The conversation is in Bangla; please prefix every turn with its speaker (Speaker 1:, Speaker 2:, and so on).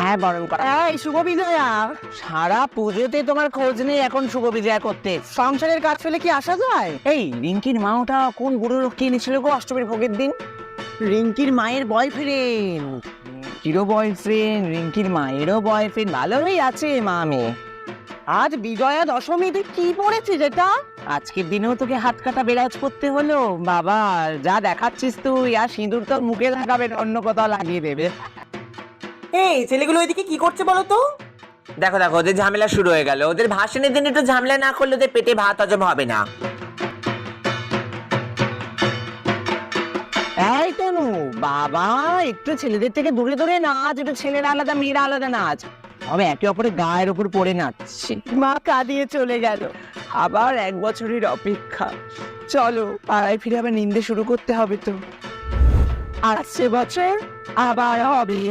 Speaker 1: হ্যাঁ বরণ করা।
Speaker 2: এই শুভ বিজয়া,
Speaker 1: সারা পুজোতে তোমার খোঁজ নেই, এখন শুভ বিজয়া করতে।
Speaker 2: সংসারের কাজ ফেলে কি আসা যায়?
Speaker 1: এই রিঙ্কির মা ওটা কোন বুড়ো লোককে এনেছিল গো অষ্টমীর ভোগের দিন?
Speaker 2: রিঙ্কির মায়ের বয়ফ্রেন্ড।
Speaker 1: রিঙ্কিরও বয়ফ্রেন্ড, রিঙ্কির মায়েরও বয়ফ্রেন্ড, ভালোই আছে মা মেয়ে।
Speaker 2: আজ বিজয়া দশমীতে কি পড়েছে যেটা?
Speaker 1: আজকের দিনেও তোকে হাত কাটা বেরাজ করতে হলো? বাবা যা দেখাচ্ছিস তুই, আর সিঁদুর তো মুখে লাগাবে, অন্য কোথাও লাগিয়ে দেবে।
Speaker 2: এই ছেলেগুলো এদিকে কি করছে বলো তো?
Speaker 1: দেখো দেখো, ওদের ঝামেলা শুরু হয়ে গেল। ওদের ভাষণের দিন একটু ঝামেলা না করলে ওদের পেটে ভাত হজম হবে না। এই তনু, বাবা একটু ছেলেদের থেকে দূরে দূরে নাচ, একটু ছেলেরা আলাদা মেয়েরা আলাদা নাচ, তবে একে অপরের গায়ের উপর পড়ে নাচছে।
Speaker 2: মা কাঁদিয়ে চলে গেল।
Speaker 1: আবার 1 বছরের অপেক্ষা। চলো পাড়ায় ফিরে আবার নিন্দে শুরু করতে হবে তো।
Speaker 2: আর আসছে বছর আবার হবে।